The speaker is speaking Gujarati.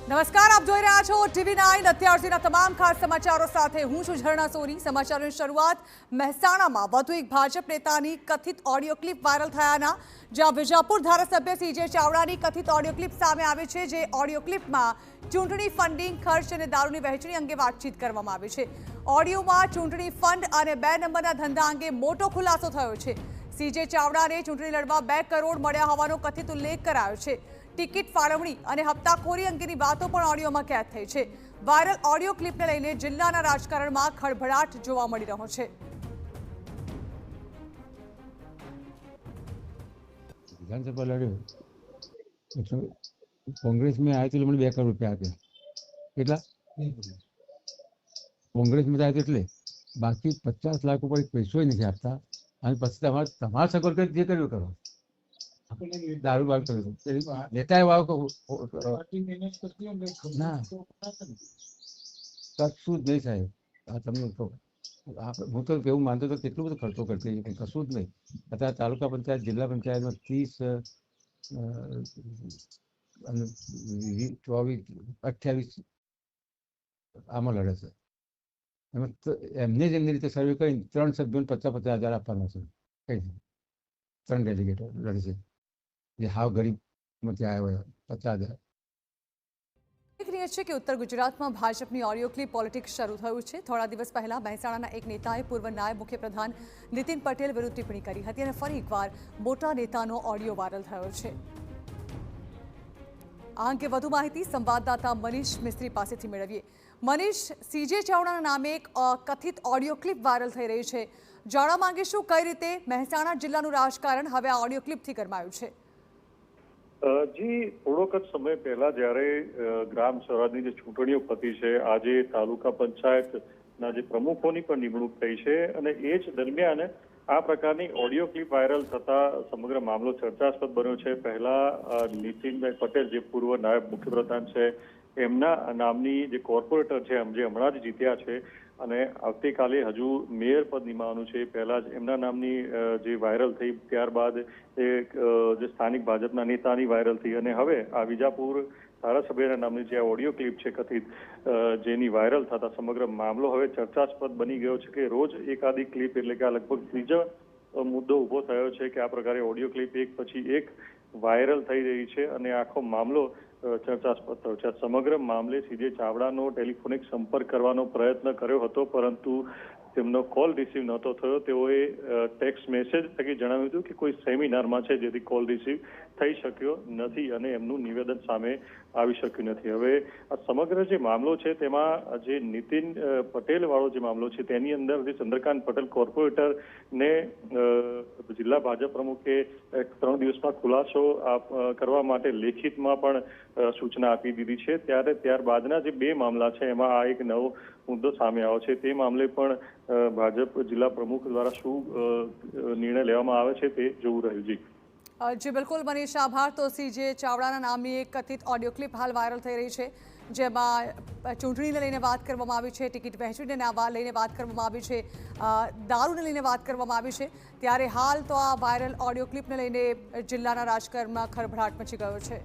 નમસ્કાર, આપ જોઈ રહ્યા છો TV9 અત્યાર સુધીના તમામ ખાસ સમાચારો સાથે હું છું ઝરણા સોની। સમાચારોની શરૂઆત મહેસાણામાં વધુ એક ભાજપ નેતાની કથિત ઓડિયો ક્લિપ વાયરલ થયાના, જ્યાં વિજાપુર ધારાસભ્ય CJ ચાવડાની કથિત ઓડિયો ક્લિપ સામે આવી છે। જે ઓડિયો ક્લિપમાં ચૂંટણી ફંડિંગ, ખર્ચ અને દારૂની વહેંચણી અંગે વાતચીત કરવામાં આવી છે। ઓડિયોમાં ચૂંટણી ફંડ અને 2 નંબરના ધંધા અંગે મોટો ખુલાસો થયો છે। CJ ચાવડાને ચૂંટણી લડવા 2 કરોડ મળ્યા હોવાનો કથિત ઉલ્લેખ કરાયો છે। ટિકિટ ફાળવણી અને હપ્તાખોરી અંગેની વાતો પણ ઓડિયોમાં કેદ થઈ છે। વાયરલ ઓડિયો ક્લિપને લઈને જિલ્લાના રાજકારણમાં ખળભળાટ જોવા મળી રહ્યો છે। विधानसभा लड़े तो कांग्रेस में आए तो मैंने 2 करोड़ रुपया आप्या કેટલા કોંગ્રેસમાં જાય એટલે બાકી 50 લાખ ઉપર પૈસો નથી આપતા અને પછી તમારા સગવડ કરી જે કર્યું કરો દારૂ બાર કર્યું નેતાએ વાવ ના કશું જ નહીં સાહેબ। આ તમને કહું હું તો એવું માનતો તો કેટલું બધું ખર્ચો કરતી પણ કશું જ નહીં। અત્યારે તાલુકા પંચાયત, જિલ્લા પંચાયતમાં 30 અને 24, 28 આમાં લડે છે। એમાં એમને જ એમની રીતે સર્વે કરીને 3 સભ્યોને 50-50 હજાર આપવાના છે। કઈ 3 ડેલિગેટો લડે છે જે હાવ ગરીબમાંથી આવ્યા હોય 50,000। ઉલ્લેખનીય છે કે ઉત્તર ગુજરાતમાં ભાજપની ઓડિયો ક્લિપ પોલિટિક્સ શરૂ થયું છે। થોડા દિવસ પહેલા મહેસાણાના એક નેતાએ પૂર્વ નાયબ મુખ્યપ્રધાન નીતિન પટેલ વિરુદ્ધ ટિપ્પણી કરી હતી અને ફરી એકવાર મોટા નેતાનો ઓડિયો વાયરલ થયો છે। આ અંગે વધુ માહિતી સંવાદદાતા મનીષ મિસ્ત્રી પાસેથી મેળવીએ। મનીષ, CJ ચાવડાના નામે એક કથિત ઓડિયો ક્લિપ વાયરલ થઈ રહી છે। જાણવા માંગીશું કઈ રીતે મહેસાણા જિલ્લાનું રાજકારણ હવે આ ઓડિયો ક્લિપથી ગરમાયું છે। જી, થોડોક જ સમય પહેલા જ્યારે ગ્રામ સ્વરાજની જે ચૂંટણીઓ પતી છે, આજે તાલુકા પંચાયતના જે પ્રમુખોની પણ નિમણૂક થઈ છે અને એ જ દરમિયાન આ પ્રકારની ઓડિયો ક્લિપ વાયરલ થતા સમગ્ર મામલો ચર્ચાસ્પદ બન્યો છે। પહેલા નીતિનભાઈ પટેલ, જે પૂર્વ નાયબ મુખ્યપ્રધાન છે, એમના નામની જે કોર્પોરેટર છે જે હમણાં જ જીત્યા છે અને આવતીકાલે હજુ મેયર પદ નિમાવાનું છે, પહેલા જ એમના નામની જે વાયરલ થઈ, ત્યારબાદ જે સ્થાનિક ભાજપના નેતાની વાયરલ થઈ અને હવે આ વિજાપુર ધારાસભ્યના નામની જે ઓડિયો ક્લિપ છે કથિત, જેની વાયરલ થતા સમગ્ર મામલો હવે ચર્ચાસ્પદ બની ગયો છે કે રોજ એકાદી ક્લિપ, એટલે કે આ લગભગ ત્રીજો મુદ્દો ઉભો થયો છે કે આ પ્રકારે ઓડિયો ક્લિપ એક પછી એક વાયરલ થઈ રહી છે અને આખો મામલો ચર્ચાસ્પદ થયો છે। સમગ્ર મામલે CJ ચાવડાનો ટેલિફોનિક સંપર્ક કરવાનો પ્રયત્ન કર્યો હતો, પરંતુ તેમનો કોલ રિસીવ નહોતો થયો। તેઓએ ટેક્સ્ટ મેસેજ થકી જણાવ્યું હતું કે કોઈ સેમિનારમાં છે જેથી કોલ રિસીવ થઈ શક્યો નથી અને એમનું નિવેદન સામે આવી શક્યું નથી। હવે આ સમગ્ર જે મામલો છે તેમાં જે નીતિન પટેલ વાળો જે મામલો છે તેની અંદર જે ચંદ્રકાંત પટેલ કોર્પોરેટરને જિલ્લા ભાજપ પ્રમુખે 3 દિવસમાં ખુલાસો કરવા માટે લેખિતમાં પણ સૂચના આપી દીધી છે। ત્યારે ત્યારબાદના જે 2 મામલા છે એમાં આ એક નવો મુદ્દો સામે આવ્યો છે। તે મામલે પણ ભાજપ જિલ્લા પ્રમુખ દ્વારા શું નિર્ણય લેવામાં આવે છે તે જોવું રહ્યું। જી બિલકુલ મનીષ, આભાર। તો CJ ચાવડાના નામની એક કથિત ઓડિયો ક્લિપ હાલ વાયરલ થઈ રહી છે, જેમાં ચૂંટણીને લઈને વાત કરવામાં આવી છે, ટિકિટ વહેંચણીને લઈને વાત કરવામાં આવી છે, દારૂને લઈને વાત કરવામાં આવી છે। ત્યારે હાલ તો આ વાયરલ ઓડિયો ક્લિપને લઈને જિલ્લાના રાજકારણમાં ખળભળાટ મચી ગયો છે।